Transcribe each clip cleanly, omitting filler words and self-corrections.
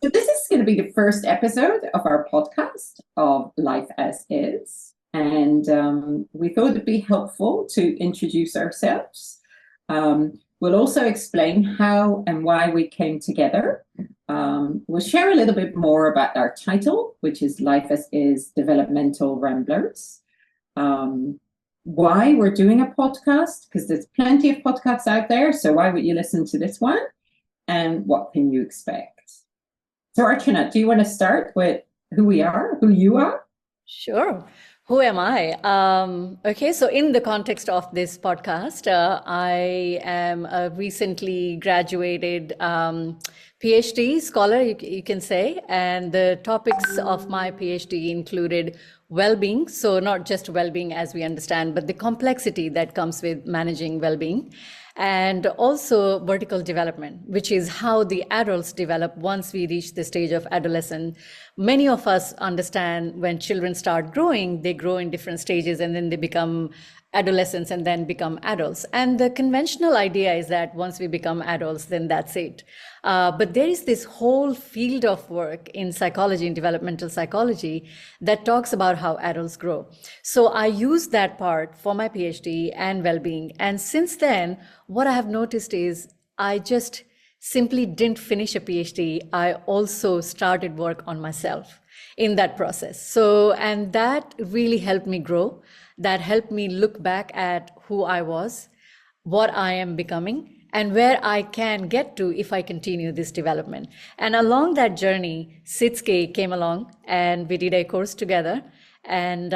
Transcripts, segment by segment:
So this is going to be the first episode of our podcast of Life as Is. And we thought it'd be helpful to introduce ourselves. We'll also explain how and why we came together. We'll share a little bit more about our title, which is Life as Is Developmental Ramblers. Why we're doing a podcast, because there's plenty of podcasts out there. So why would you listen to this one? And what can you expect? So Archana, do you want to start with who we are, who you are? Sure. Who am I? Okay, so in the context of this podcast, I am a recently graduated PhD scholar, you can say, and the topics of my PhD included well-being. So not just well-being as we understand, but the complexity that comes with managing well-being. And also vertical development, which is how the adults develop once we reach the stage of adolescence. Many of us understand when children start growing, they grow in different stages and then they become adolescents and then become adults. And the conventional idea is that once we become adults, then that's it. But there is this whole field of work in psychology, in developmental psychology, that talks about how adults grow. So I use that part for my PhD and well-being. And since then, what I have noticed is I just simply didn't finish a PhD. I also started work on myself in that process. So, and that really helped me grow. That helped me look back at who I was, what I am becoming, and where I can get to if I continue this development. And along that journey, Sitsuke came along and we did a course together. And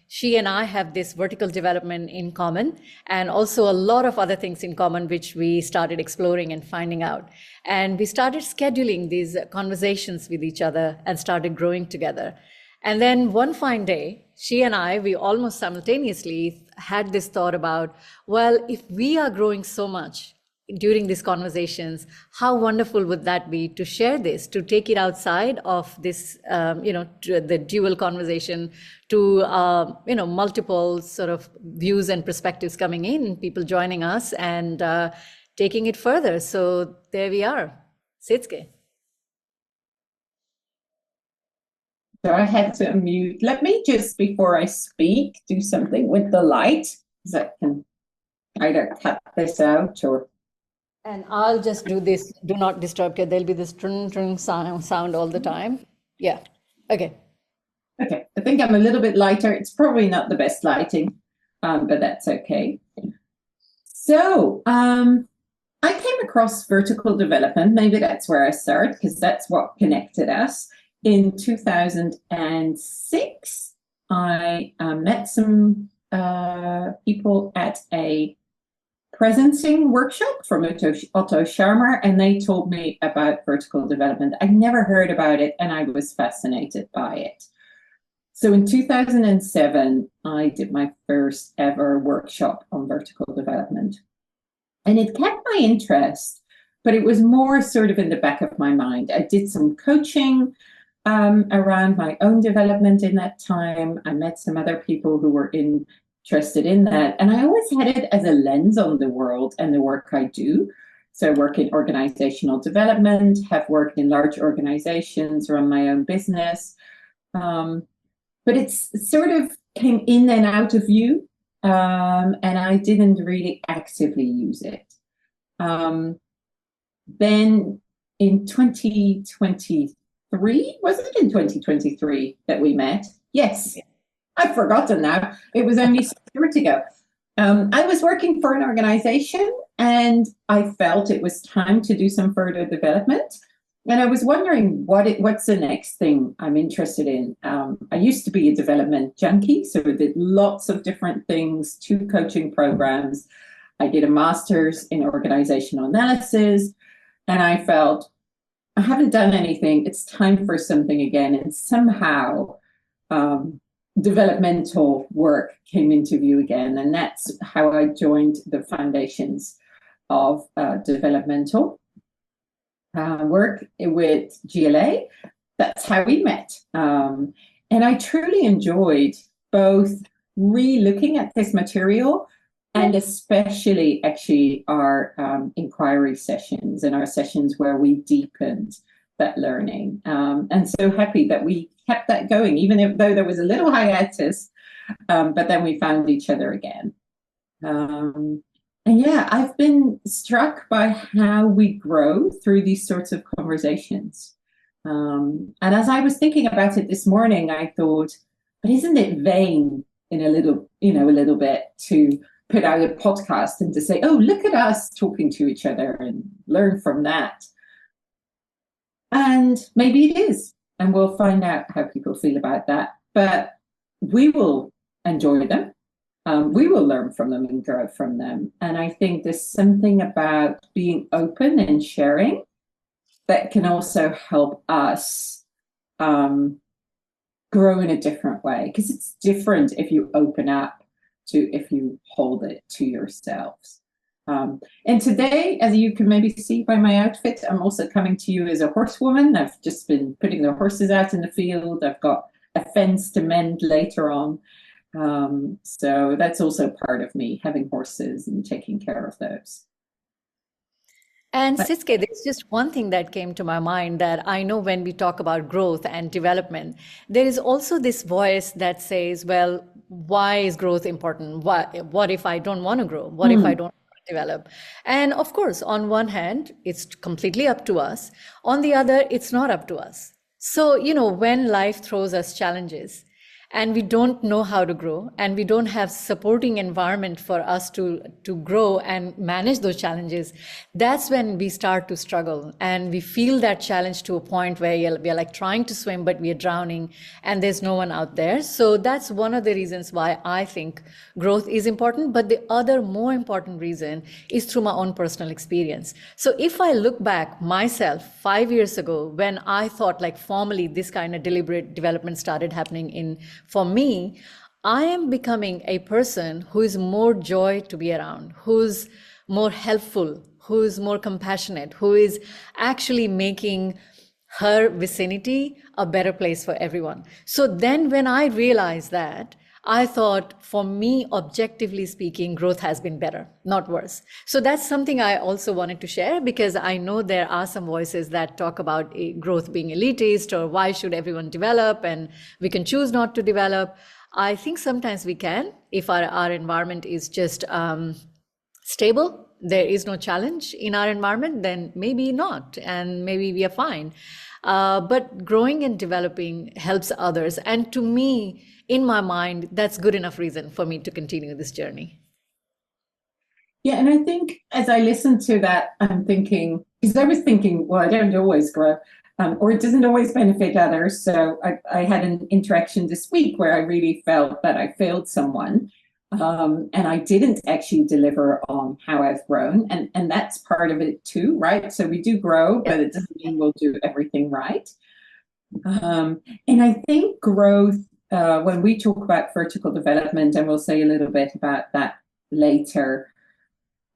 she and I have this vertical development in common, and also a lot of other things in common, which we started exploring and finding out. And we started scheduling these conversations with each other and started growing together. And then one fine day, she and I, we almost simultaneously had this thought about, well, if we are growing so much during these conversations, how wonderful would that be to share this, to take it outside of this, to the dual conversation, to, multiple sort of views and perspectives coming in, people joining us and taking it further. So there we are, Sitsuke. So I had to unmute. Let me just, before I speak, do something with the light, because I can either cut this out or... And I'll just do this, do not disturb, because there'll be this tring sound all the time. Yeah, okay. Okay, I think I'm a little bit lighter. It's probably not the best lighting, but that's okay. So I came across vertical development. Maybe that's where I start, because that's what connected us. In 2006, I met some people at a presencing workshop from Otto Scharmer, and they told me about vertical development. I never heard about it, and I was fascinated by it. So in 2007, I did my first ever workshop on vertical development. And it kept my interest, but it was more sort of in the back of my mind. I did some coaching around my own development in that time. I met some other people who were interested in that. And I always had it as a lens on the world and the work I do. So I work in organizational development, have worked in large organizations, run my own business. But it sort of came in and out of view. And I didn't really actively use it. Then in 2023, was it in 2023 that we met? Yes. I've forgotten now. It was only 6 years ago. I was working for an organization and I felt it was time to do some further development. And I was wondering what's the next thing I'm interested in. I used to be a development junkie, so I did lots of different things, 2 coaching programs. I did a master's in organizational analysis, and I felt I haven't done anything. It's time for something again. And somehow developmental work came into view again. And that's how I joined the foundations of developmental work with GLA. That's how we met. And I truly enjoyed both re-looking at this material and especially actually our inquiry sessions and our sessions where we deepened that learning. And so happy that we kept that going, even though there was a little hiatus, but then we found each other again. And yeah, I've been struck by how we grow through these sorts of conversations. And as I was thinking about it this morning, I thought, but isn't it vain in a little bit to put out a podcast and to say, oh, look at us talking to each other and learn from that. And maybe it is, and we'll find out how people feel about that. But we will enjoy them. We will learn from them and grow from them. And I think there's something about being open and sharing that can also help us grow in a different way, because it's different if you open up to if you hold it to yourselves. And today, as you can maybe see by my outfit, I'm also coming to you as a horsewoman. I've just been putting the horses out in the field. I've got a fence to mend later on. So that's also part of me, having horses and taking care of those. And Sitske, there's just one thing that came to my mind, that I know when we talk about growth and development, there is also this voice that says, well, why is growth important? What if I don't want to grow? What if I don't want to develop? And of course, on one hand, it's completely up to us. On the other, it's not up to us. So, when life throws us challenges, and we don't know how to grow, and we don't have supporting environment for us to grow and manage those challenges, that's when we start to struggle, and we feel that challenge to a point where we are like trying to swim, but we are drowning and there's no one out there. So that's one of the reasons why I think growth is important. But the other more important reason is through my own personal experience. So if I look back myself 5 years ago, when I thought like formally this kind of deliberate development started happening for me, I am becoming a person who is more joy to be around, who's more helpful, who is more compassionate, who is actually making her vicinity a better place for everyone. So then when I realized that, I thought, for me, objectively speaking, growth has been better, not worse. So that's something I also wanted to share, because I know there are some voices that talk about growth being elitist, or why should everyone develop and we can choose not to develop. I think sometimes we can, if our environment is just stable, there is no challenge in our environment, then maybe not, and maybe we are fine. But growing and developing helps others. And to me, in my mind, that's good enough reason for me to continue this journey. Yeah, and I think as I listen to that, I'm thinking, because I was thinking, well, I don't always grow, or it doesn't always benefit others. So I had an interaction this week where I really felt that I failed someone, and I didn't actually deliver on how I've grown. And that's part of it too, right? So we do grow, but it doesn't mean we'll do everything right. And I think growth, when we talk about vertical development, and we'll say a little bit about that later,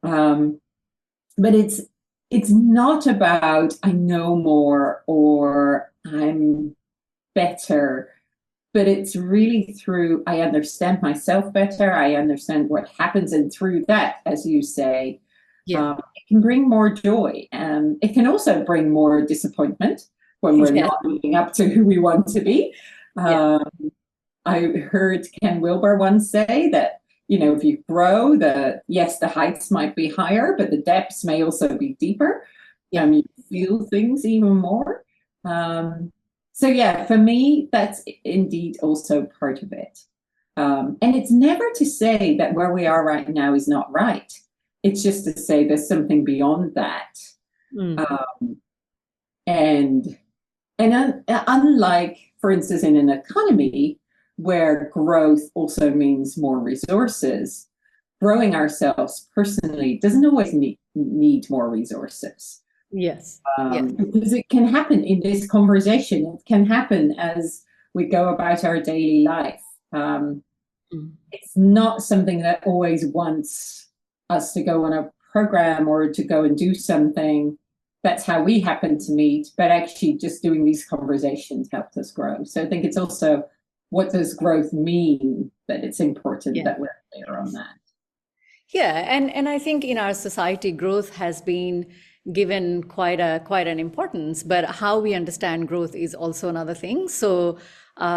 but it's not about I know more or I'm better, but it's really through I understand myself better, I understand what happens, and through that, as you say, it can bring more joy. And it can also bring more disappointment when we're not living up to who we want to be. I heard Ken Wilber once say that, if you grow, the heights might be higher, but the depths may also be deeper. You feel things even more. So yeah, for me, that's indeed also part of it. And it's never to say that where we are right now is not right. It's just to say there's something beyond that. And unlike, for instance, in an economy where growth also means more resources, growing ourselves personally doesn't always need more resources. Yes. Because it can happen in this conversation. It can happen as we go about our daily life. It's not something that always wants us to go on a program or to go and do something. That's how we happen to meet, but actually just doing these conversations helped us grow. So I think it's also, what does growth mean, that it's important that we're clear on that. Yeah, and I think in our society, growth has been given quite an importance, but how we understand growth is also another thing. So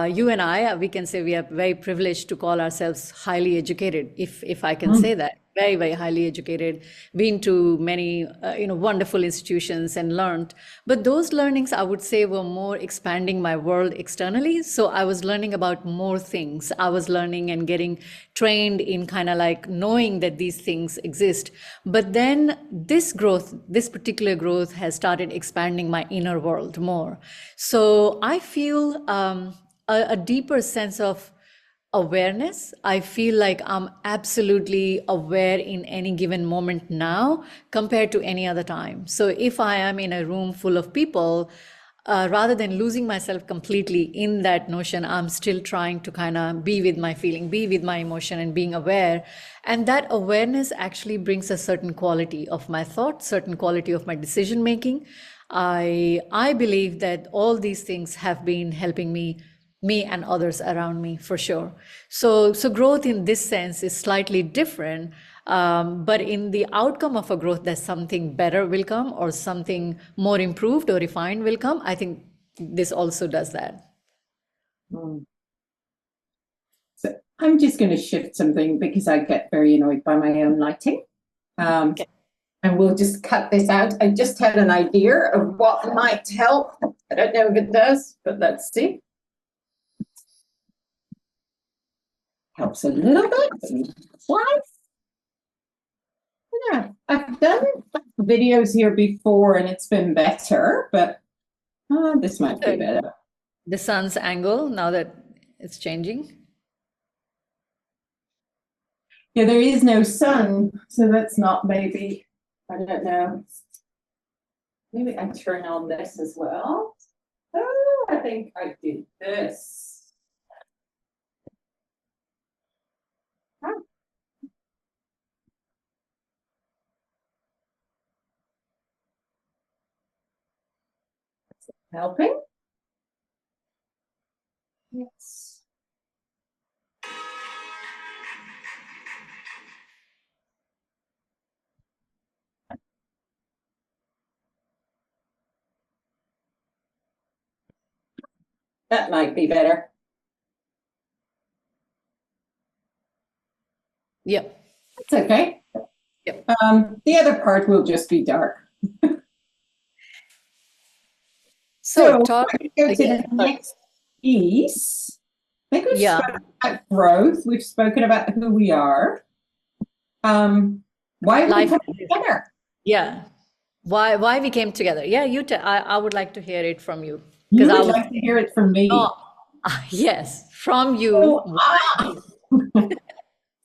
you and I, we can say we are very privileged to call ourselves highly educated, if I can say that. Very, very highly educated, been to many, wonderful institutions and learned. But those learnings, I would say, were more expanding my world externally. So I was learning about more things. I was learning and getting trained in kind of like knowing that these things exist. But then this growth, this particular growth has started expanding my inner world more. So I feel a deeper sense of awareness. I feel like I'm absolutely aware in any given moment now compared to any other time. So if I am in a room full of people, rather than losing myself completely in that notion, I'm still trying to kind of be with my feeling, be with my emotion, and being aware. And that awareness actually brings a certain quality of my thought, certain quality of my decision making. I believe that all these things have been helping me and others around me for sure. So growth in this sense is slightly different, but in the outcome of a growth, that something better will come or something more improved or refined will come. I think this also does that. Mm. So I'm just going to shift something because I get very annoyed by my own lighting. Okay. And we'll just cut this out. I just had an idea of what might help. I don't know if it does, but let's see. Helps a little bit. Why? Yeah, I've done videos here before and it's been better, but this might be better. The sun's angle, now that it's changing. Yeah, there is no sun, so that's not maybe, I don't know. Maybe I turn on this as well. Oh, I think I did this. Helping? Yes. That might be better. Yep. It's okay. Yep. The other part will just be dark. So Go talk. to the next piece. I think we've Yeah. spoken about growth. We've spoken about who we are. Why we come together? Yeah. Why we came together? Yeah, I would like to hear it from you. You I would would like to hear it from me. Oh, yes, from you.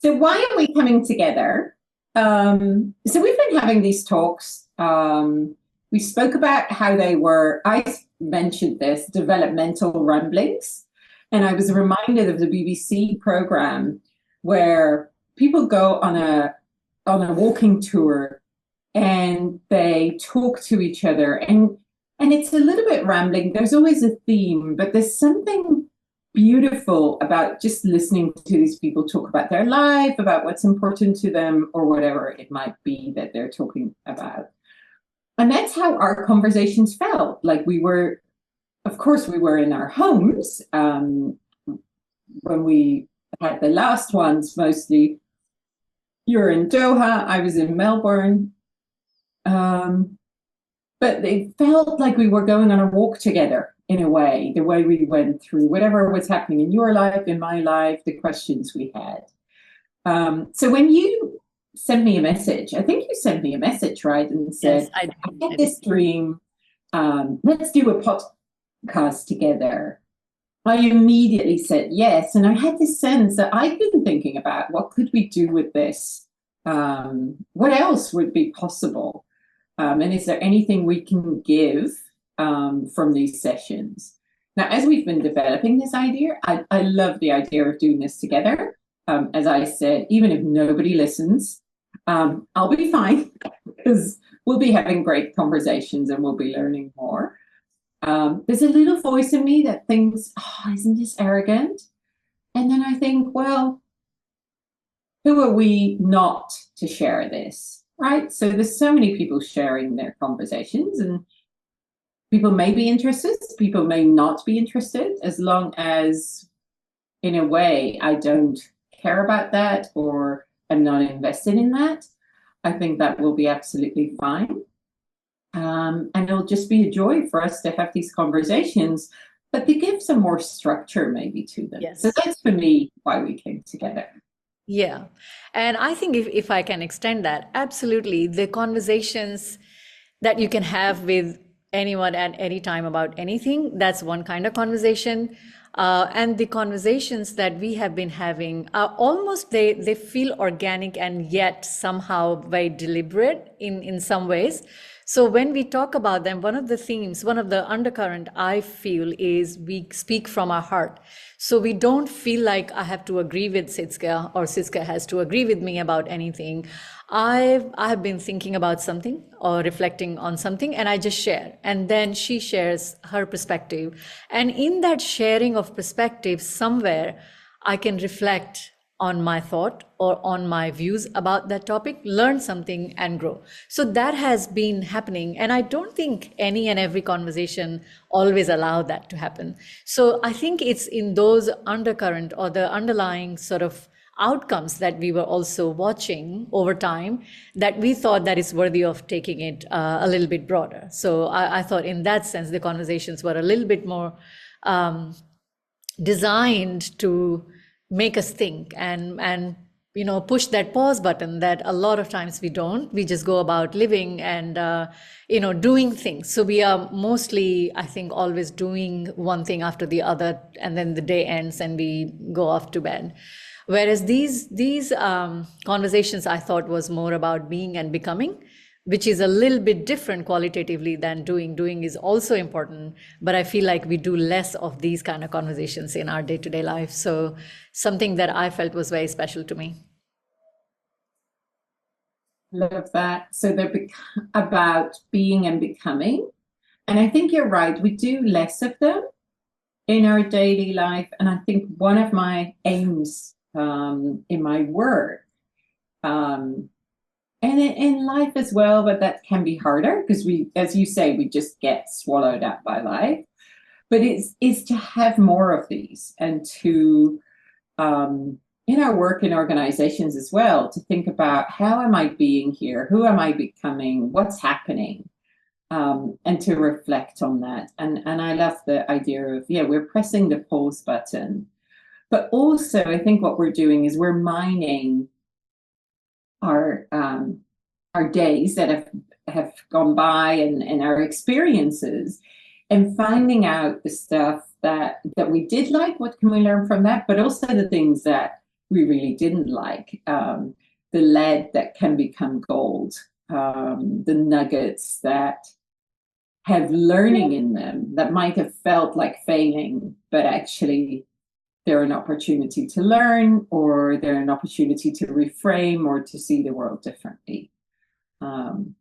So why are we coming together? So we've been having these talks. We spoke about how they were, I mentioned this, developmental rumblings. And I was reminded of the BBC program where people go on a walking tour and they talk to each other, and it's a little bit rambling. There's always a theme, but there's something beautiful about just listening to these people talk about their life, about what's important to them, or whatever it might be that they're talking about. And that's how our conversations felt. Like we were, of course, we were in our homes when we had the last ones, mostly. You're in Doha, I was in Melbourne. But it felt like we were going on a walk together in a way, the way we went through whatever was happening in your life, in my life, the questions we had. So when you sent me a message, I think you sent me a message, right? And said, Yes, I had this dream, let's do a podcast together. I immediately said yes. And I had this sense that I've been thinking about what could we do with this? What else would be possible? And is there anything we can give from these sessions? Now, as we've been developing this idea, I love the idea of doing this together. As I said, even if nobody listens, I'll be fine because we'll be having great conversations and we'll be learning more. There's a little voice in me that thinks, oh, isn't this arrogant? And then I think, well, who are we not to share this? right? So there's so many people sharing their conversations, and people may be interested, people may not be interested, as long as, in a way, I don't care about that or I'm not invested in that. I think that will be absolutely fine. And it'll just be a joy for us to have these conversations, but to give some more structure maybe to them. Yes. So that's for me why we came together. Yeah. And I think if I can extend that, absolutely, the conversations that you can have with anyone at any time about anything, that's one kind of conversation. And the conversations that we have been having are almost, they feel organic and yet somehow very deliberate in some ways. So when we talk about them, one of the themes, one of the undercurrent I feel is we speak from our heart. So we don't feel like I have to agree with Sitska or Sitska has to agree with me about anything. I have been thinking about something or reflecting on something, and I just share. And then she shares her perspective. And in that sharing of perspective, somewhere I can reflect on my thought or on my views about that topic, learn something and grow. So that has been happening. And I don't think any and every conversation always allow that to happen. So I think it's in those undercurrent or the underlying sort of outcomes that we were also watching over time that we thought that is worthy of taking it a little bit broader. So I thought in that sense, the conversations were a little bit more designed to make us think and push that pause button that a lot of times we don't. We just go about living and doing things. So we are mostly, I think, always doing one thing after the other, and then the day ends and we go off to bed. Whereas these conversations I thought was more about being and becoming, which is a little bit different qualitatively than doing. Doing is also important, but I feel like we do less of these kind of conversations in our day-to-day life. So something that I felt was very special to me. Love that. So they're about being and becoming. And I think you're right. We do less of them in our daily life. And I think one of my aims in my work and in life as well, but that can be harder because we, as you say, we just get swallowed up by life. But it's to have more of these and to in our work in organizations as well, to think about how am I being here? Who am I becoming? What's happening? And to reflect on that. And I love the idea of, yeah, we're pressing the pause button. But also, I think what we're doing is we're mining our days that have gone by and our experiences and finding out the stuff that we did like, what can we learn from that, but also the things that we really didn't like, the lead that can become gold, the nuggets that have learning in them that might have felt like failing, but actually they're an opportunity to learn, or they're an opportunity to reframe or to see the world differently. And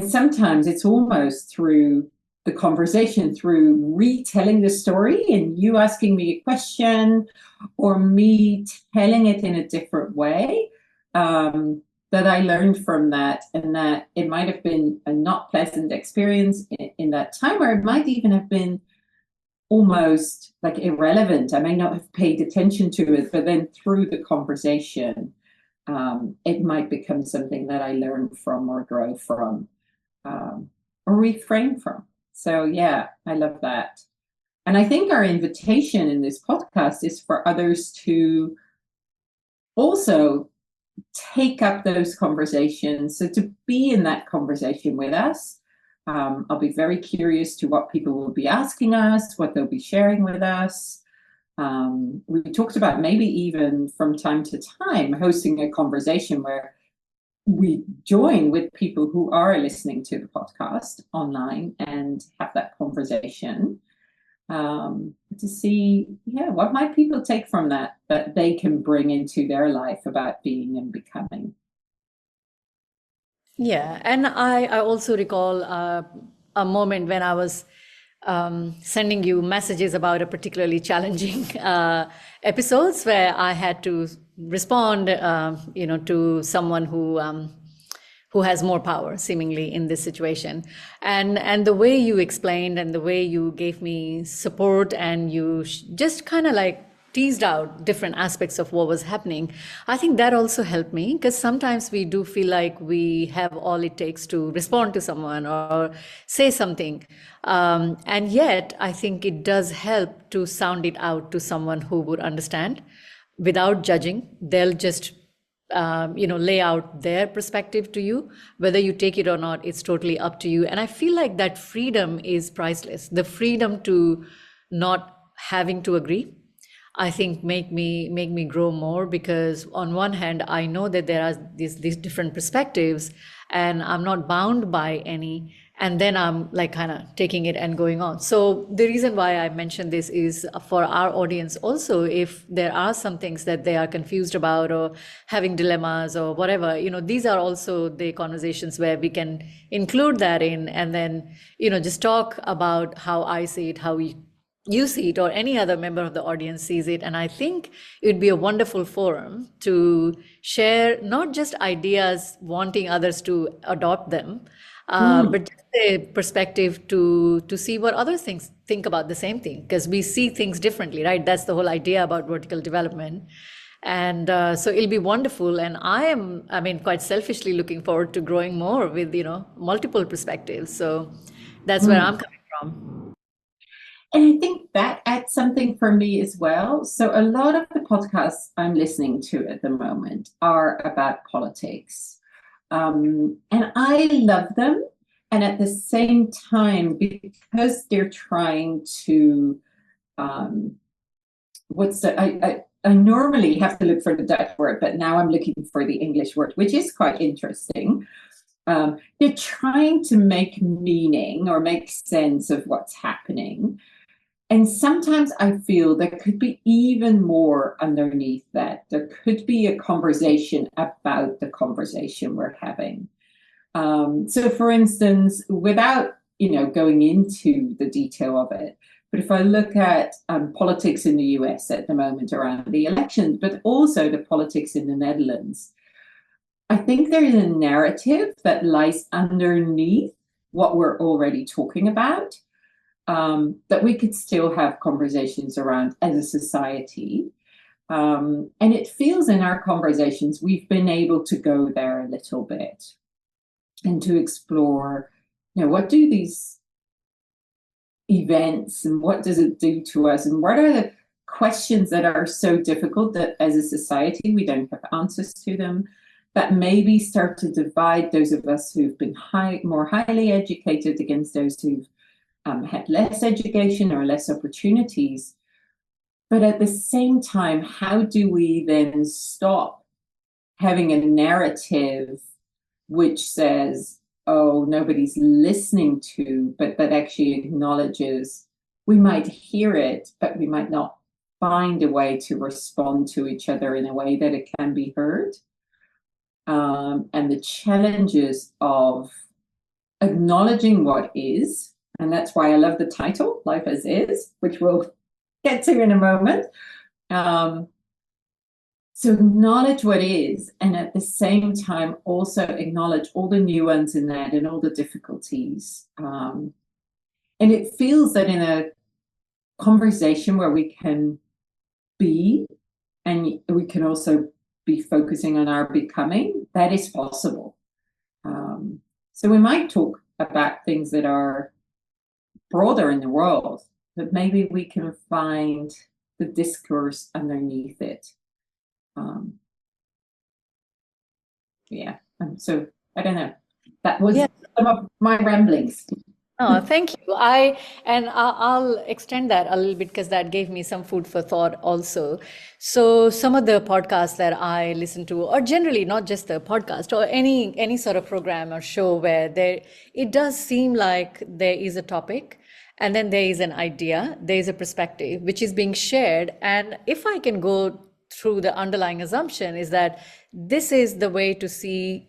sometimes it's almost through the conversation, through retelling the story and you asking me a question or me telling it in a different way, that I learned from that, and that it might have been a not pleasant experience in that time, or it might even have been almost like irrelevant. I may not have paid attention to it, but then through the conversation, it might become something that I learn from or grow from, or refrain from. So yeah, I love that. And I think our invitation in this podcast is for others to also take up those conversations. So to be in that conversation with us. I'll be very curious to what people will be asking us, what they'll be sharing with us. We talked about maybe even from time to time hosting a conversation where we join with people who are listening to the podcast online and have that conversation, to see, yeah, what might people take from that they can bring into their life about being and becoming. Yeah, and I also recall a moment when I was sending you messages about a particularly challenging episodes where I had to respond, to someone who has more power seemingly in this situation. And the way you explained and the way you gave me support and you just kind of like teased out different aspects of what was happening, I think that also helped me, because sometimes we do feel like we have all it takes to respond to someone or say something. And yet, I think it does help to sound it out to someone who would understand without judging. They'll just lay out their perspective to you. Whether you take it or not, it's totally up to you. And I feel like that freedom is priceless. The freedom to not having to agree, I think make me grow more, because on one hand, I know that there are these different perspectives and I'm not bound by any. And then I'm like kind of taking it and going on. So the reason why I mentioned this is for our audience also, if there are some things that they are confused about or having dilemmas or whatever, these are also the conversations where we can include that in, and then, just talk about how I see it, how you see it, or any other member of the audience sees it. And I think it would be a wonderful forum to share not just ideas wanting others to adopt them, but just a perspective to see what others think about the same thing, because we see things differently, right? That's the whole idea about vertical development. And so it'll be wonderful. And I mean, quite selfishly looking forward to growing more with, multiple perspectives. So that's where I'm coming from. And I think that adds something for me as well. So a lot of the podcasts I'm listening to at the moment are about politics. And I love them. And at the same time, because they're trying to, I normally have to look for the Dutch word, but now I'm looking for the English word, which is quite interesting. They're trying to make meaning or make sense of what's happening. And sometimes I feel there could be even more underneath that. There could be a conversation about the conversation we're having. So, for instance, without going into the detail of it, but if I look at politics in the US at the moment around the elections, but also the politics in the Netherlands, I think there is a narrative that lies underneath what we're already talking about. That we could still have conversations around as a society. And it feels in our conversations we've been able to go there a little bit and to explore, what do these events and what does it do to us, and what are the questions that are so difficult that as a society we don't have answers to them, that maybe start to divide those of us who've been more highly educated against those who've had less education or less opportunities. But at the same time, how do we then stop having a narrative which says, oh, nobody's listening to, but that actually acknowledges we might hear it, but we might not find a way to respond to each other in a way that it can be heard. And the challenges of acknowledging what is. And that's why I love the title, Life as Is, which we'll get to in a moment. So acknowledge what is, and at the same time also acknowledge all the nuance in that and all the difficulties. And it feels that in a conversation where we can be, and we can also be focusing on our becoming, that is possible. So we might talk about things that are broader in the world, but maybe we can find the discourse underneath it. So I don't know. That was some of my ramblings. Oh, thank you. I'll extend that a little bit, because that gave me some food for thought also. So some of the podcasts that I listen to, or generally not just the podcast, or any sort of program or show where it does seem like there is a topic, and then there is an idea, there is a perspective which is being shared. And if I can go through the underlying assumption is that this is the way to see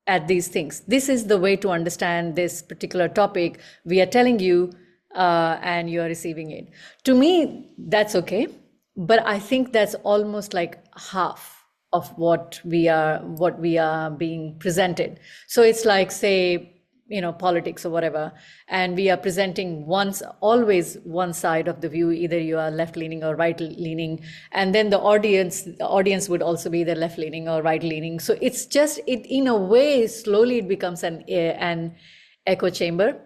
at these things. This is the way to understand this particular topic. We are telling you, and you are receiving it. To me, that's okay. But I think that's almost like half of what we are being presented. So it's like, say, politics or whatever, and we are presenting always one side of the view, either you are left leaning or right leaning, and then the audience would also be either left leaning or right leaning. So it's just, it in a way, slowly it becomes an echo chamber.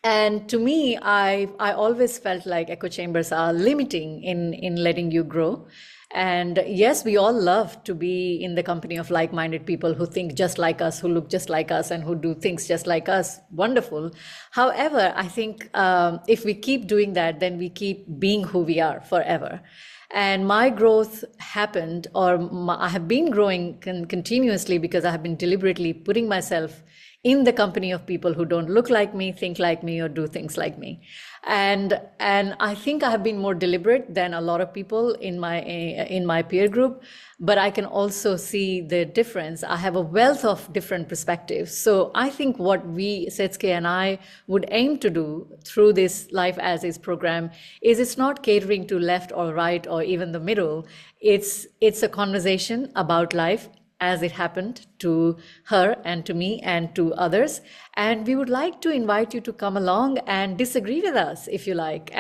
And to me, I always felt like echo chambers are limiting in letting you grow. And yes, we all love to be in the company of like-minded people who think just like us, who look just like us, and who do things just like us. Wonderful. However, I think if we keep doing that, then we keep being who we are forever. And my growth happened, I have been growing continuously, because I have been deliberately putting myself in the company of people who don't look like me, think like me, or do things like me. And I think I have been more deliberate than a lot of people in my peer group, but I can also see the difference. I have a wealth of different perspectives. So I think what Setsuke and I would aim to do through this Life as Is program is, it's not catering to left or right or even the middle. It's a conversation about life as it happened to her and to me and to others. And we would like to invite you to come along and disagree with us if you like,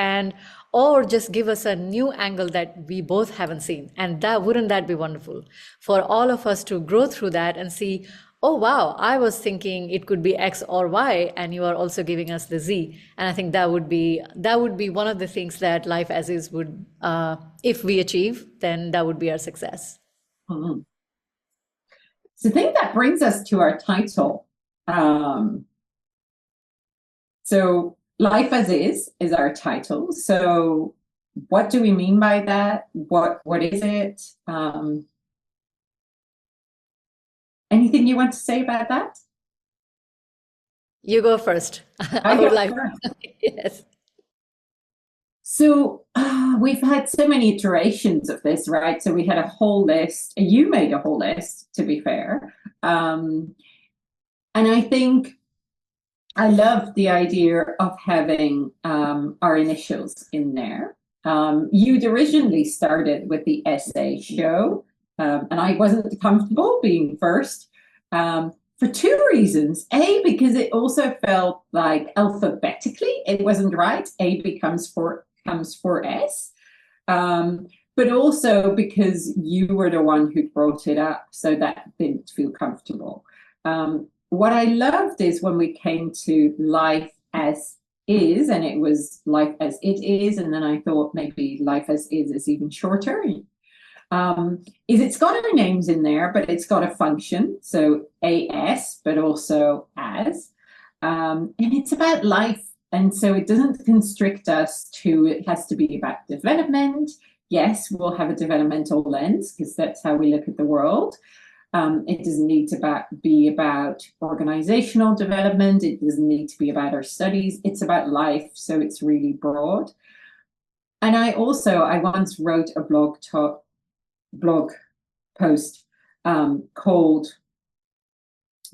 or just give us a new angle that we both haven't seen. And wouldn't that be wonderful for all of us to grow through that and see, oh wow, I was thinking it could be X or Y, and you are also giving us the Z. And I think that would be one of the things that Life as Is would, if we achieve, then that would be our success. Mm-hmm. So I think that brings us to our title. So Life as is our title. So what do we mean by that? What is it? Anything you want to say about that? You go first. I would like first. Yes. So we've had so many iterations of this, right? So we had a whole list. You made a whole list, to be fair. And I think I love the idea of having our initials in there. You'd originally started with the essay show, and I wasn't comfortable being first for two reasons. A, because it also felt like alphabetically it wasn't right. A comes for S. But also because you were the one who brought it up, so that didn't feel comfortable. What I loved is when we came to Life as Is, and it was Life as It Is, and then I thought maybe Life as Is even shorter. Is it's got our names in there, but it's got a function, so AS, but also as, and it's about life. And so it doesn't constrict us to, it has to be about development. Yes, we'll have a developmental lens because that's how we look at the world. It doesn't need to be about organizational development. It doesn't need to be about our studies. It's about life. So it's really broad. And I once wrote a blog post called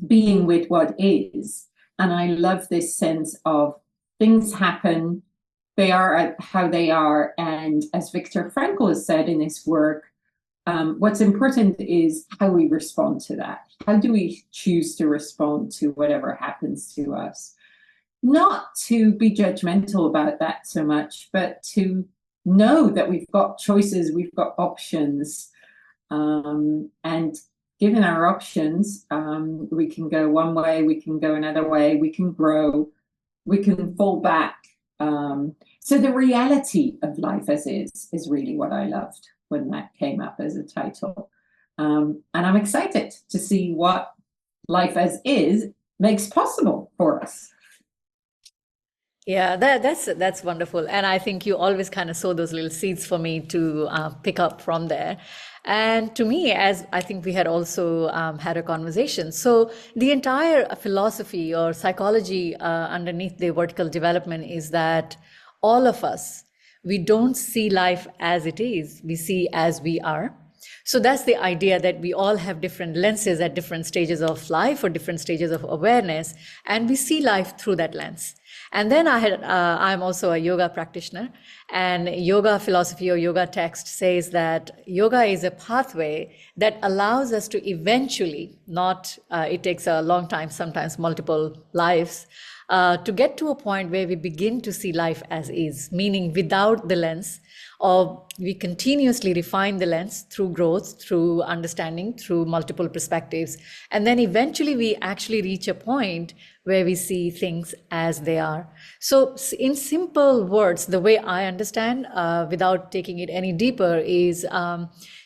Being with What Is. And I love this sense of things happen, they are how they are. And as Viktor Frankl has said in his work, what's important is how we respond to that. How do we choose to respond to whatever happens to us? Not to be judgmental about that so much, but to know that we've got choices, we've got options. And given our options, we can go one way, we can go another way, we can grow, we can fall back. So the reality of Life as is really what I loved when that came up as a title. And I'm excited to see what Life as Is makes possible for us. Yeah, that's wonderful. And I think you always kind of sow those little seeds for me to pick up from there. And to me, as I think we had also had a conversation, so the entire philosophy or psychology underneath the vertical development is that all of us, we don't see life as it is, we see as we are. So that's the idea, that we all have different lenses at different stages of life or different stages of awareness, and we see life through that lens. And then I'm also a yoga practitioner, and yoga philosophy or yoga text says that yoga is a pathway that allows us to eventually, not, it takes a long time, sometimes multiple lives, to get to a point where we begin to see life as is, meaning without the lens, or we continuously refine the lens through growth, through understanding, through multiple perspectives. And then eventually we actually reach a point where we see things as they are. So in simple words, the way I understand, without taking it any deeper, is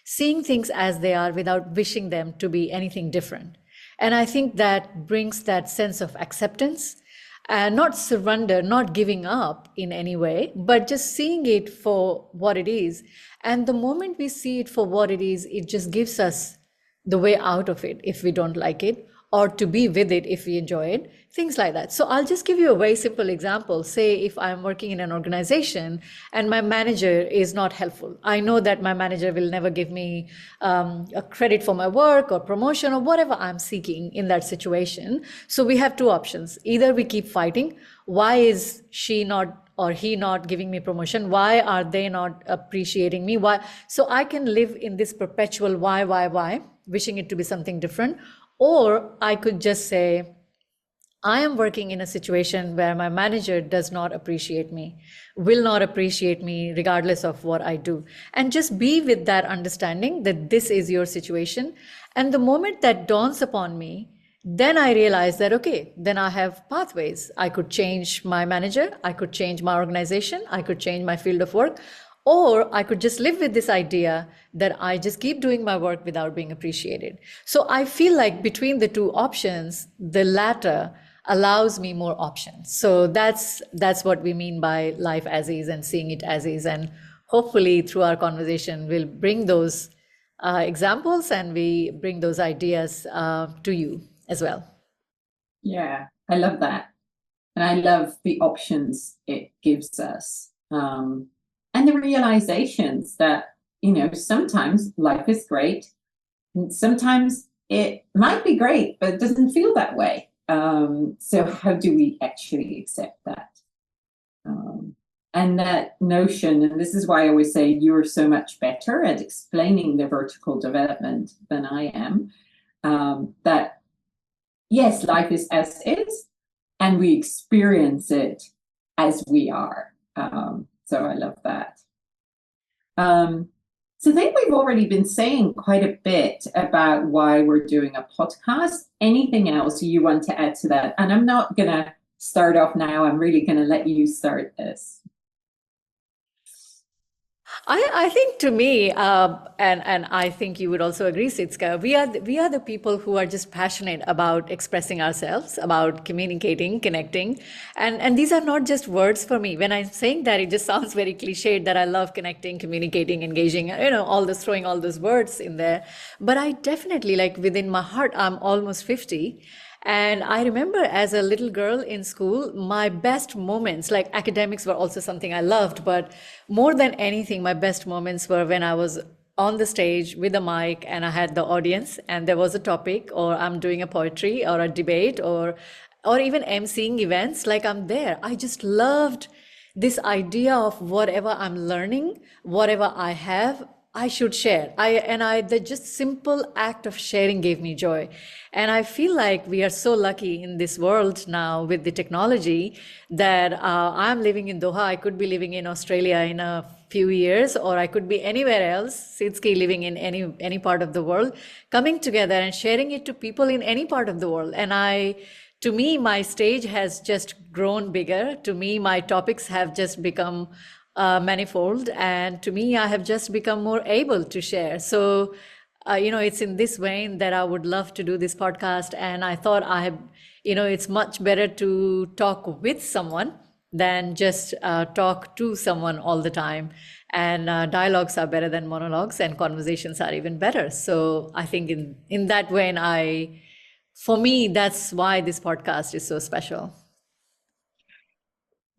seeing things as they are without wishing them to be anything different. And I think that brings that sense of acceptance, and not surrender, not giving up in any way, but just seeing it for what it is. And the moment we see it for what it is, it just gives us the way out of it if we don't like it, or to be with it if we enjoy it, things like that. So I'll just give you a very simple example. Say if I'm working in an organization and my manager is not helpful. I know that my manager will never give me a credit for my work or promotion or whatever I'm seeking in that situation. So we have two options. Either we keep fighting. Why is she not or he not giving me promotion? Why are they not appreciating me? Why? So I can live in this perpetual why, wishing it to be something different. Or I could just say, I am working in a situation where my manager does not appreciate me, will not appreciate me regardless of what I do. And just be with that understanding that this is your situation. And the moment that dawns upon me, then I realize that, okay, then I have pathways. I could change my manager, I could change my organization, I could change my field of work, or I could just live with this idea that I just keep doing my work without being appreciated. So I feel like between the two options, the latter allows me more options. So that's what we mean by life as is and seeing it as is. And hopefully through our conversation, we'll bring those examples and we bring those ideas to you as well. Yeah, I love that. And I love the options it gives us. And the realizations that, sometimes life is great, and sometimes it might be great, but it doesn't feel that way. So how do we actually accept that? And that notion, and this is why I always say you're so much better at explaining the vertical development than I am, that yes, life is as is, and we experience it as we are. So I love that. So I think we've already been saying quite a bit about why we're doing a podcast. Anything else you want to add to that? And I'm not going to start off now. I'm really going to let you start this. I think to me, and I think you would also agree, Sitska, we are the people who are just passionate about expressing ourselves, about communicating, connecting, and these are not just words for me. When I'm saying that, it just sounds very cliched that I love connecting, communicating, engaging, all this, throwing all those words in there. But I definitely, like within my heart, I'm almost 50. And I remember as a little girl in school, my best moments, like academics were also something I loved, but more than anything, my best moments were when I was on the stage with a mic and I had the audience and there was a topic, or I'm doing a poetry or a debate or even emceeing events, like I'm there. I just loved this idea of whatever I'm learning, whatever I have, I should share. The just simple act of sharing gave me joy. And I feel like we are so lucky in this world now with the technology that I'm living in Doha. I could be living in Australia in a few years, or I could be anywhere else, Sidski living in any part of the world, coming together and sharing it to people in any part of the world. And to me, my stage has just grown bigger. To me, my topics have just become manifold, and to me I have just become more able to share. So it's in this vein that I would love to do this podcast, and I thought it's much better to talk with someone than just talk to someone all the time. And dialogues are better than monologues, and conversations are even better. So I think in that vein, for me, that's why this podcast is so special.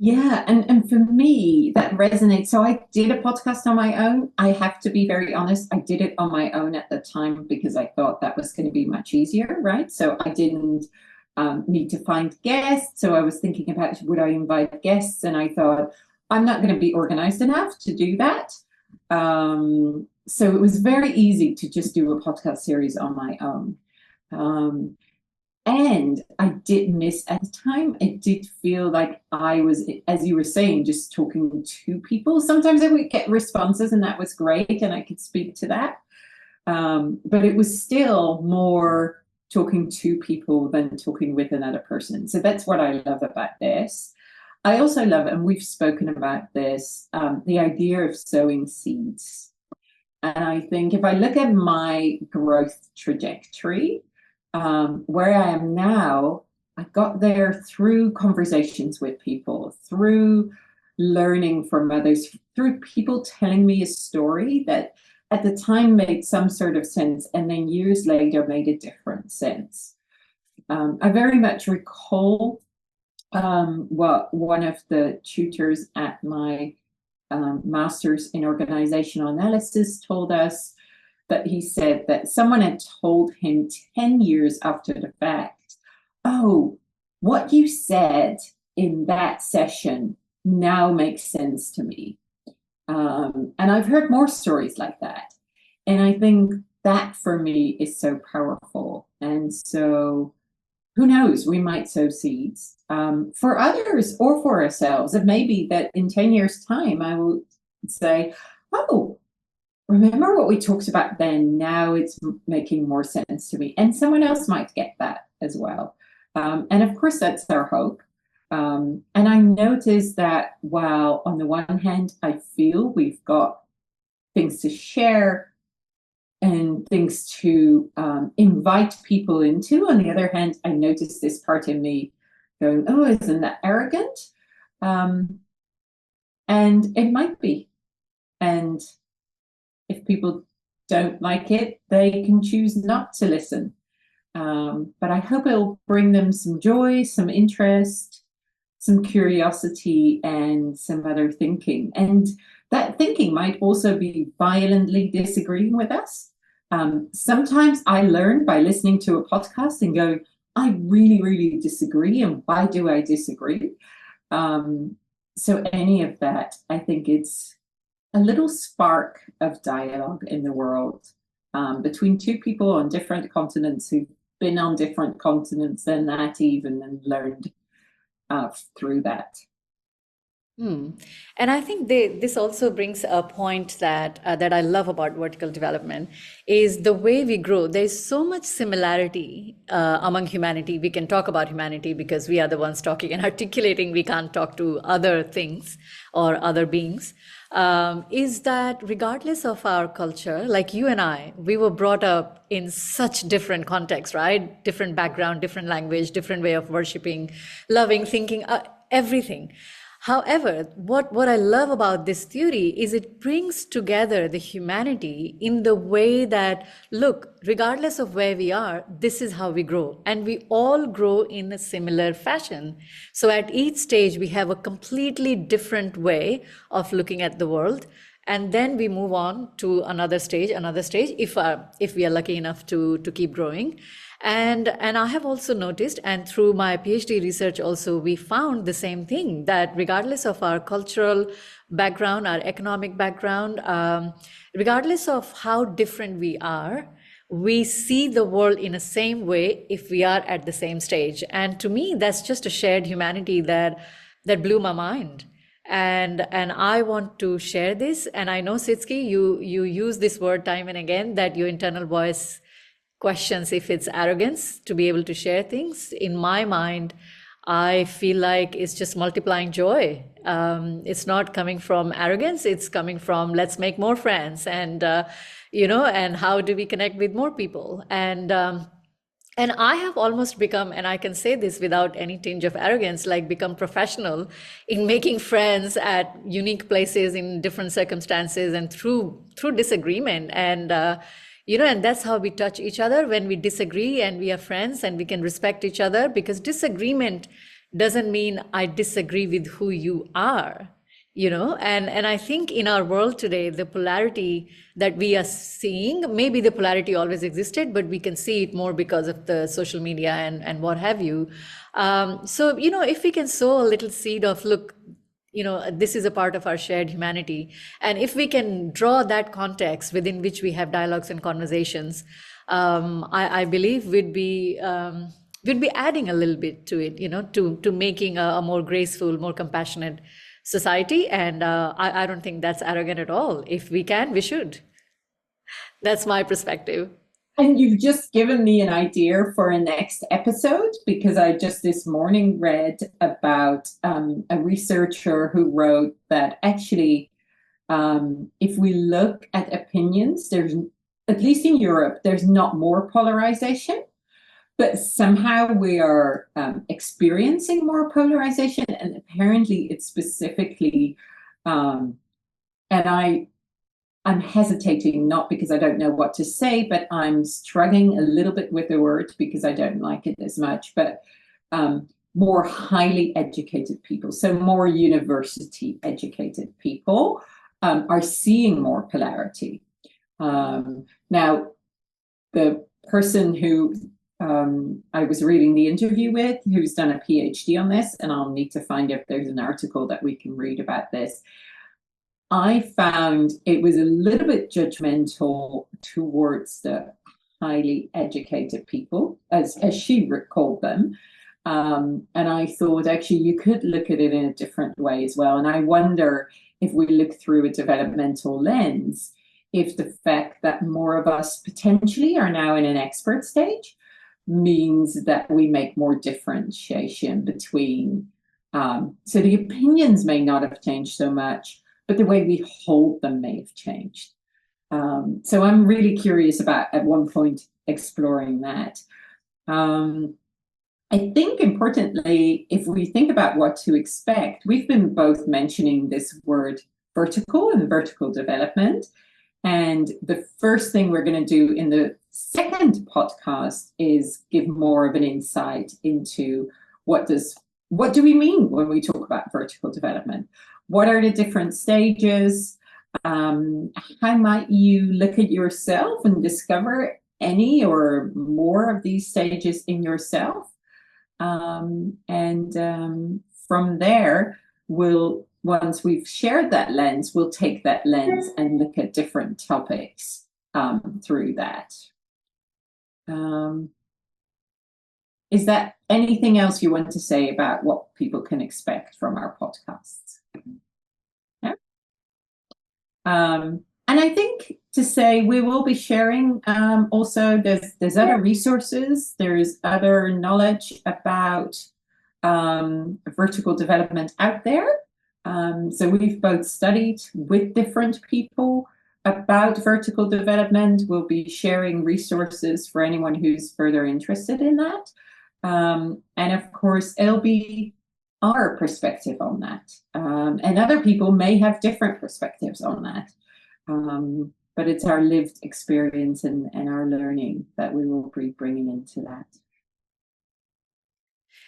Yeah, and for me, that resonates. So I did a podcast on my own. I have to be very honest. I did it on my own at the time because I thought that was going to be much easier, right? So I didn't need to find guests. So I was thinking about, would I invite guests? And I thought, I'm not going to be organized enough to do that. So it was very easy to just do a podcast series on my own. And I did miss at the time, it did feel like I was, as you were saying, just talking to people. Sometimes I would get responses and that was great and I could speak to that. But it was still more talking to people than talking with another person. So that's what I love about this. I also love, and we've spoken about this, the idea of sowing seeds. And I think if I look at my growth trajectory, where I am now, I got there through conversations with people, through learning from others, through people telling me a story that at the time made some sort of sense, and then years later made a different sense. I very much recall what one of the tutors at my master's in organizational analysis told us, that he said that someone had told him 10 years after the fact, oh, what you said in that session now makes sense to me. And I've heard more stories like that. And I think that for me is so powerful. And so who knows, we might sow seeds for others or for ourselves. It may be that in 10 years' time, I will say, oh, remember what we talked about then? Now it's making more sense to me. And someone else might get that as well. And of course, that's our hope. And I noticed that while on the one hand, I feel we've got things to share and things to invite people into, on the other hand, I noticed this part in me going, oh, isn't that arrogant? And it might be. And if people don't like it, they can choose not to listen. But I hope it'll bring them some joy, some interest, some curiosity, and some other thinking. And that thinking might also be violently disagreeing with us. Sometimes I learn by listening to a podcast and going, I really, really disagree. And why do I disagree? So any of that, I think it's a little spark of dialogue in the world between two people on different continents who've been on different continents than that even, and learned through that. And I think this also brings a point that that I love about vertical development is the way we grow. There's so much similarity among humanity. We can talk about humanity because we are the ones talking and articulating. We can't talk to other things or other beings. Is that regardless of our culture, like you and I, we were brought up in such different contexts, right? Different background, different language, different way of worshiping, loving, thinking, everything. However, what I love about this theory is it brings together the humanity in the way that, look, regardless of where we are, this is how we grow. And we all grow in a similar fashion. So at each stage, we have a completely different way of looking at the world. And then we move on to another stage, if we are lucky enough to keep growing. And I have also noticed, and through my PhD research also, we found the same thing, that regardless of our cultural background, our economic background, regardless of how different we are, we see the world in the same way if we are at the same stage. And to me, that's just a shared humanity that blew my mind. And I want to share this. And I know, Sitski, you use this word time and again, that your internal voice questions if it's arrogance to be able to share things. In my mind, I feel like it's just multiplying joy. It's not coming from arrogance. It's coming from let's make more friends, and and how do we connect with more people? And I have almost become, and I can say this without any tinge of arrogance, like become professional in making friends at unique places in different circumstances and through disagreement. And and that's how we touch each other when we disagree, and we are friends and we can respect each other, because disagreement doesn't mean I disagree with who you are. and I think in our world today, the polarity that we are seeing, maybe the polarity always existed, but we can see it more because of the social media and what have you. So if we can sow a little seed of, look, this is a part of our shared humanity, and if we can draw that context within which we have dialogues and conversations, I believe we'd be adding a little bit to it, to making a more graceful, more compassionate society. And I don't think that's arrogant at all. If we can, we should. That's my perspective. And you've just given me an idea for a next episode, because I just this morning read about a researcher who wrote that actually, if we look at opinions, there's, at least in Europe, there's not more polarization, but somehow we are experiencing more polarization, and apparently it's specifically, and I'm hesitating, not because I don't know what to say, but I'm struggling a little bit with the word because I don't like it as much, but more highly educated people, so more university educated people are seeing more polarity. Now, the person who I was reading the interview with, who's done a PhD on this, and I'll need to find if there's an article that we can read about this, I found it was a little bit judgmental towards the highly educated people, as she called them. And I thought, actually, you could look at it in a different way as well. And I wonder if we look through a developmental lens, if the fact that more of us potentially are now in an expert stage means that we make more differentiation between, so the opinions may not have changed so much, but the way we hold them may have changed. So I'm really curious about, at one point, exploring that. I think importantly, if we think about what to expect, we've been both mentioning this word vertical and vertical development. And the first thing we're going to do in the second podcast is give more of an insight into what do we mean when we talk about vertical development? What are the different stages? How might you look at yourself and discover any or more of these stages in yourself? From there, once we've shared that lens, we'll take that lens and look at different topics through that. Is that anything else you want to say about what people can expect from our podcasts? Yeah. And I think to say we will be sharing also, there's other resources, there's other knowledge about vertical development out there. So we've both studied with different people about vertical development. We'll be sharing resources for anyone who's further interested in that. And of course, it'll be our perspective on that. And other people may have different perspectives on that. But it's our lived experience and our learning that we will be bringing into that.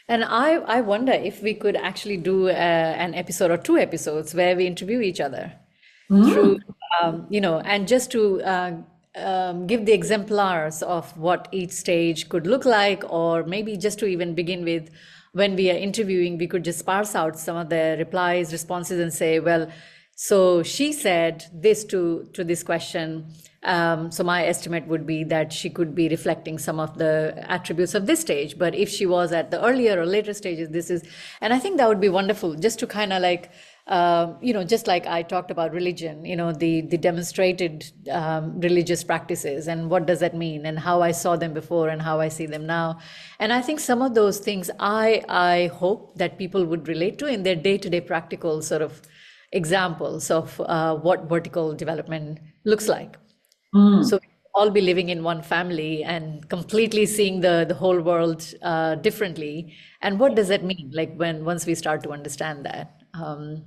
And I wonder if we could actually do an episode or 2 episodes where we interview each other through, and just to give the exemplars of what each stage could look like, or maybe just to even begin with, when we are interviewing, we could just parse out some of the replies, responses, and say, well, so she said this to this question. So my estimate would be that she could be reflecting some of the attributes of this stage. But if she was at the earlier or later stages, this is, and I think that would be wonderful, just to kind of like, just like I talked about religion, the demonstrated religious practices, and what does that mean, and how I saw them before and how I see them now. And I think some of those things I hope that people would relate to in their day-to-day practical sort of examples of what vertical development looks like. So we'll all be living in one family and completely seeing the whole world differently. And what does that mean? Like once we start to understand that. And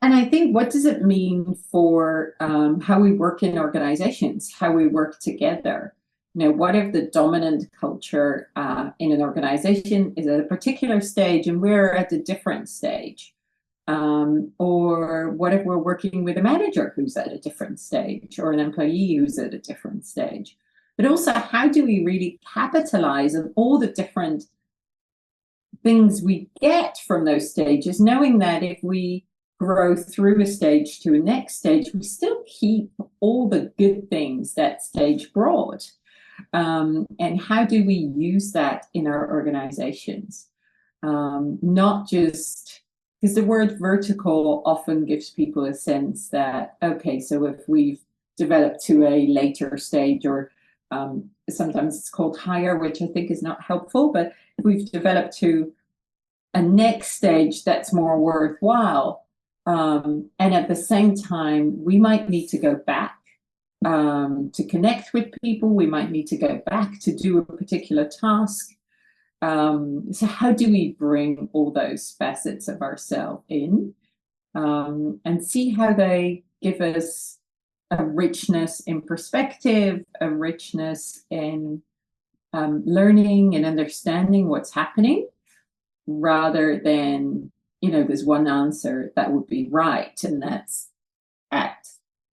I think, what does it mean for how we work in organizations, how we work together? What if the dominant culture in an organization is at a particular stage and we're at a different stage? Or what if we're working with a manager who's at a different stage or an employee who's at a different stage? But also, how do we really capitalize on all the different things we get from those stages, knowing that if we grow through a stage to a next stage, we still keep all the good things that stage brought. And how do we use that in our organizations? Not just because the word vertical often gives people a sense that, okay, so if we've developed to a later stage, or sometimes it's called higher, which I think is not helpful, but if we've developed to a next stage that's more worthwhile, and at the same time, we might need to go back to connect with people, we might need to go back to do a particular task. So how do we bring all those facets of ourselves in, and see how they give us a richness in perspective, a richness in learning and understanding what's happening, rather than, there's one answer that would be right, and that's at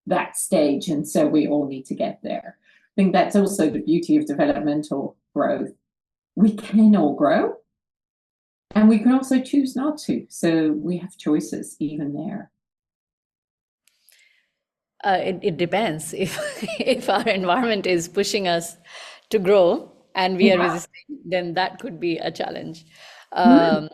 that stage, and so we all need to get there. I think that's also the beauty of developmental growth. We can all grow, and we can also choose not to. So we have choices even there. It depends. If our environment is pushing us to grow and we are resisting, then that could be a challenge. But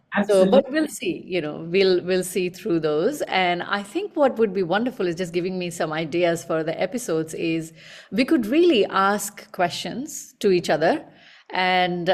we'll see, we'll see through those. And I think what would be wonderful is just giving me some ideas for the episodes is we could really ask questions to each other, and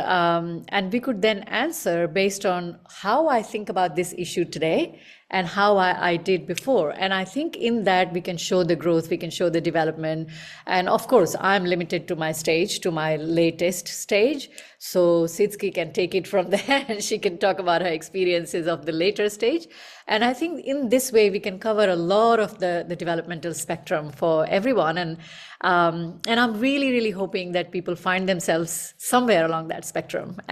we could then answer based on how I think about this issue today and how I did before. And I think in that we can show the growth, we can show the development. And of course, I'm limited to my stage, to my latest stage. So Sitski can take it from there and she can talk about her experiences of the later stage. And I think in this way, we can cover a lot of the developmental spectrum for everyone. And I'm really, really hoping that people find themselves somewhere along that spectrum,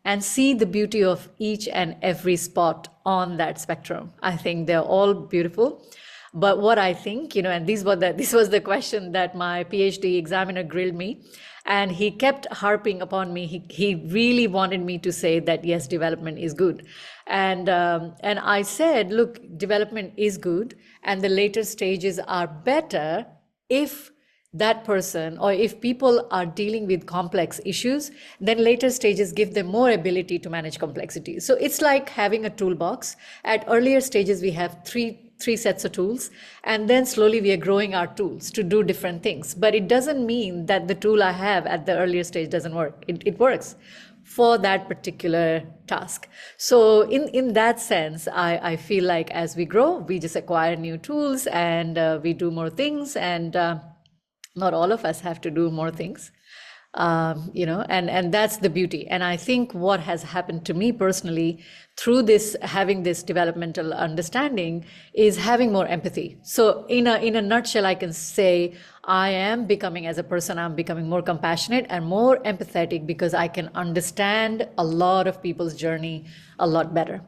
and see the beauty of each and every spot on that spectrum. I think they're all beautiful. But what I think, and this was the question that my PhD examiner grilled me, and he kept harping upon me. He really wanted me to say that, yes, development is good. And I said, look, development is good, and the later stages are better if that person, or if people are dealing with complex issues, then later stages give them more ability to manage complexity. So it's like having a toolbox. At earlier stages, we have three sets of tools, and then slowly we are growing our tools to do different things. But it doesn't mean that the tool I have at the earlier stage doesn't work. It works for that particular task. So in that sense, I feel like as we grow, we just acquire new tools, and we do more things, and not all of us have to do more things, and that's the beauty. And I think what has happened to me personally through this, having this developmental understanding, is having more empathy. So in a nutshell, I can say I am becoming, as a person, I'm becoming more compassionate and more empathetic, because I can understand a lot of people's journey a lot better.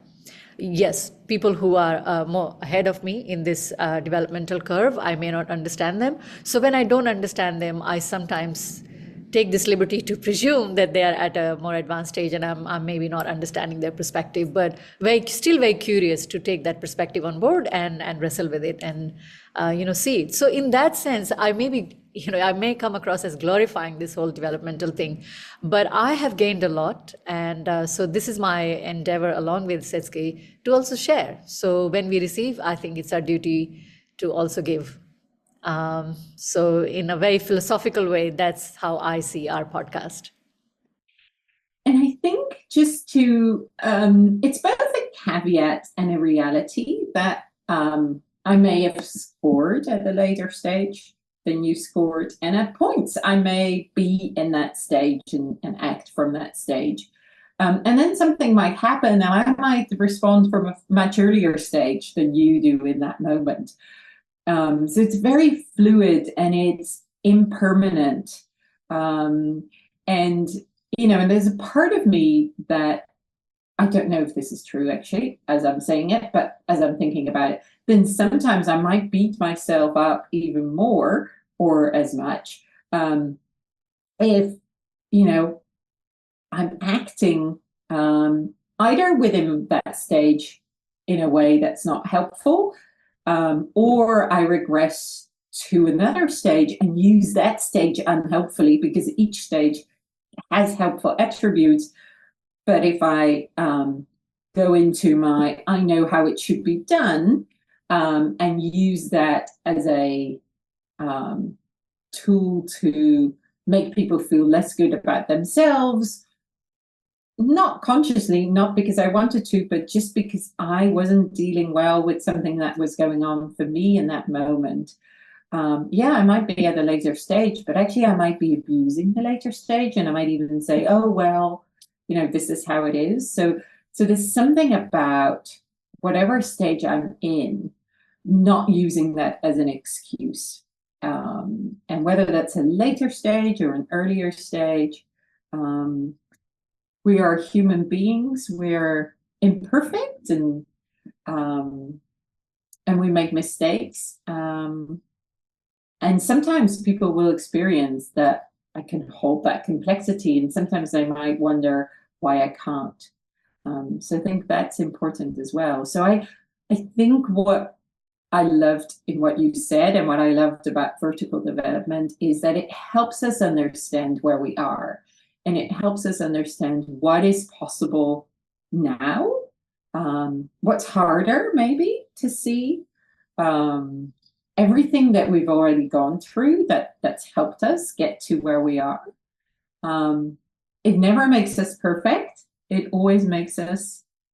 Yes, people who are more ahead of me in this developmental curve, I may not understand them. So when I don't understand them, I sometimes take this liberty to presume that they are at a more advanced stage, and I'm maybe not understanding their perspective, but still very curious to take that perspective on board and wrestle with it, and see it. So in that sense, I may come across as glorifying this whole developmental thing, but I have gained a lot. And so this is my endeavor, along with Setsuki, to also share. So when we receive, I think it's our duty to also give. So in a very philosophical way, that's how I see our podcast. And I think just to, it's both a caveat and a reality that I may have scored at a later stage than you scored. And at points, I may be in that stage and act from that stage. And then something might happen, and I might respond from a much earlier stage than you do in that moment. So it's very fluid and it's impermanent. And, and there's a part of me that I don't know if this is true actually, as I'm saying it, but as I'm thinking about it, then sometimes I might beat myself up even more or as much if, you know, I'm acting either within that stage in a way that's not helpful, or I regress to another stage and use that stage unhelpfully because each stage has helpful attributes. But if I go into my, I know how it should be done, and use that as a um, tool to make people feel less good about themselves, not consciously, not because I wanted to, but just because I wasn't dealing well with something that was going on for me in that moment. Yeah, I might be at a later stage, but actually I might be abusing the later stage, and I might even say, oh, well, this is how it is. So there's something about whatever stage I'm in, not using that as an excuse. And whether that's a later stage or an earlier stage, we are human beings. We're imperfect, and we make mistakes. And sometimes people will experience that I can hold that complexity, and sometimes they might wonder why I can't. So I think that's important as well. So I think what I loved in what you said and what I loved about vertical development is that it helps us understand where we are, and it helps us understand what is possible now, what's harder maybe to see, um, everything that we've already gone through that's helped us get to where we are. It never makes us perfect. It always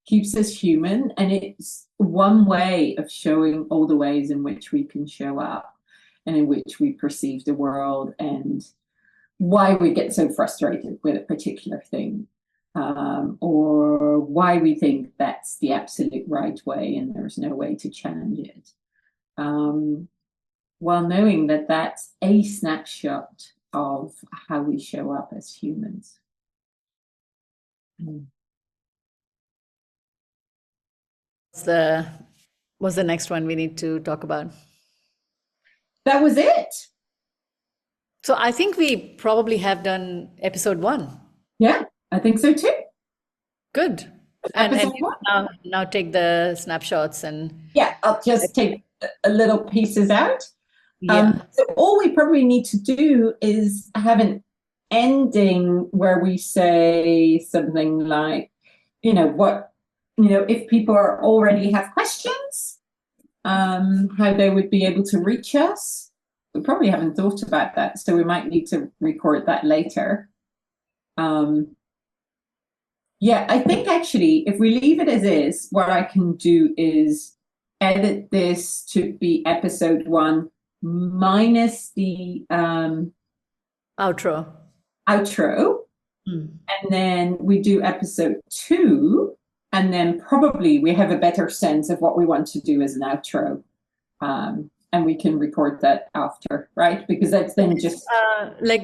keeps us human, and it's one way of showing all the ways in which we can show up and in which we perceive the world and why we get so frustrated with a particular thing, or why we think that's the absolute right way and there's no way to challenge it. While knowing that that's a snapshot of how we show up as humans. What's the next one we need to talk about? That was it. So I think we probably have done episode 1. Yeah, I think so too. Good. Episode And 1. now take the snapshots and Yeah, I'll just take a little pieces out. yeah. So all we probably need to do is have an ending where we say something like, if people already have questions, how they would be able to reach us. We probably haven't thought about that, so we might need to record that later. Yeah, I think actually, if we leave it as is, what I can do is edit this to be episode 1 minus the Outro. And then we do episode 2, and then probably we have a better sense of what we want to do as an outro. And we can record that after, right? Because that's then just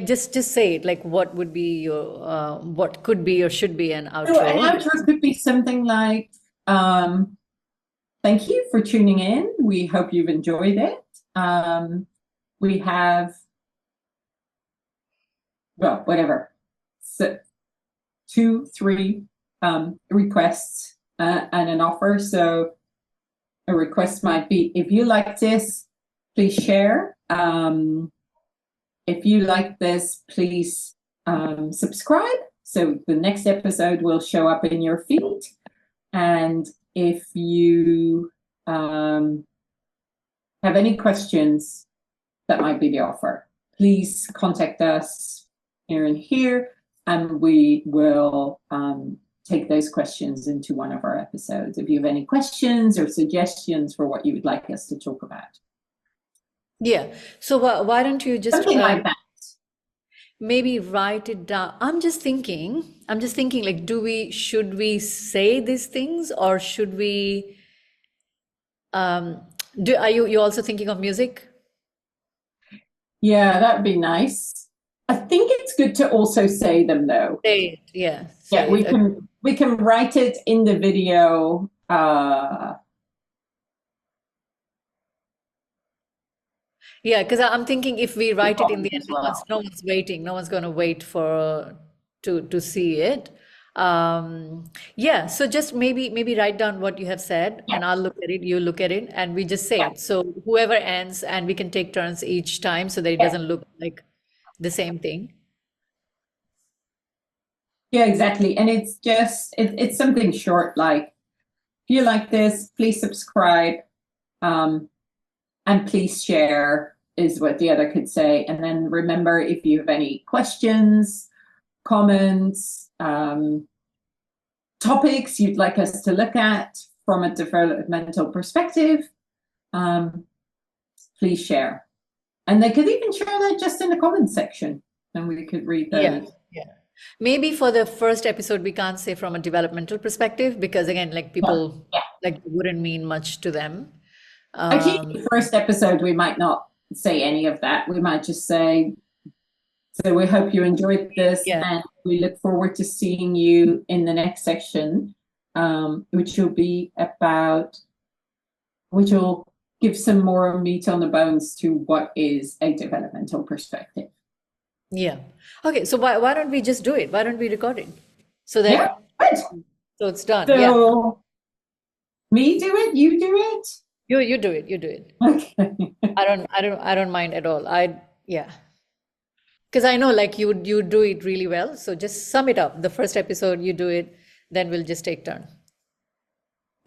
just say it, like what would be your what could be or should be an outro. So an outro could be something like, thank you for tuning in. We hope you've enjoyed it. We have, well, whatever, so 2, 3 requests and an offer. So a request might be, if you like this, please share. If you like this, please subscribe. So the next episode will show up in your feed. And if you have any questions, that might be the offer. Please contact us here and here, and we will take those questions into one of our episodes. If you have any questions or suggestions for what you would like us to talk about. Yeah. So why don't you just something like that? Maybe write it down. I'm just thinking like, should we say these things, or should we are you also thinking of music? Yeah, that'd be nice. I think it's good to also say them though. Say it, yeah. Yeah, we we can write it in the video. Yeah, because I'm thinking if we write it in the advance, no one's waiting. No one's going to wait for to see it. Yeah, so just maybe write down what you have said, Yeah, and I'll look at it. You look at it, and we just say yeah, it. So whoever ends, and we can take turns each time, so that it yeah. doesn't look like the same thing. Yeah, exactly. And it's just it's something short like, if you like this, please subscribe, and please share is what the other could say. And then remember, if you have any questions, comments, topics you'd like us to look at from a developmental perspective, please share. And they could even share that just in the comments section, and we could read Yeah, those. yeah. Maybe for the first episode, we can't say from a developmental perspective because again, like Yeah, people yeah. like wouldn't mean much to them. Actually, Um, the first episode, we might not say any of that. We might just say, so we hope you enjoyed this, yeah. and we look forward to seeing you in the next section, which will be about, which will give some more meat on the bones to what is a developmental perspective. Yeah. Okay, so why don't we just do it? Why don't we record it? So Yeah, that good. so it's done. Yeah. So me do it, you do it. You do it. You do it. Okay. I don't mind at all. Yeah. Because I know like you do it really well. So just sum it up. The first episode you do it, then we'll just take turn.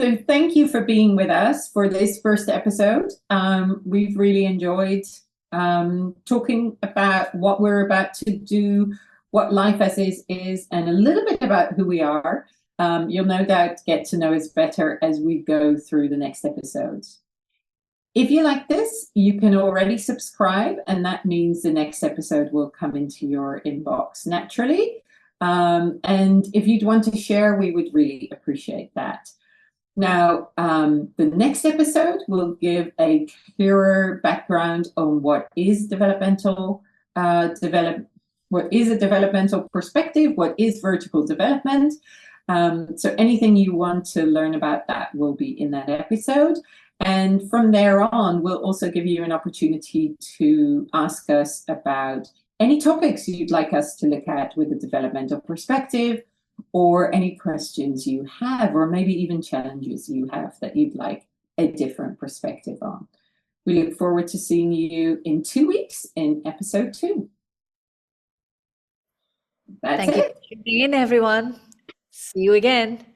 So thank you for being with us for this first episode. We've really enjoyed talking about what we're about to do, what life as is, and a little bit about who we are. You'll no doubt get to know us better as we go through the next episodes. If you like this, you can already subscribe, and that means the next episode will come into your inbox naturally. And if you'd want to share, we would really appreciate that. Now, the next episode will give a clearer background on what is developmental what is a developmental perspective, what is vertical development. So anything you want to learn about that will be in that episode. And from there on, we'll also give you an opportunity to ask us about any topics you'd like us to look at with a developmental perspective, or any questions you have, or maybe even challenges you have that you'd like a different perspective on. We look forward to seeing you in 2 weeks in episode 2. That's Thank you it. for tuning in, everyone. See you again.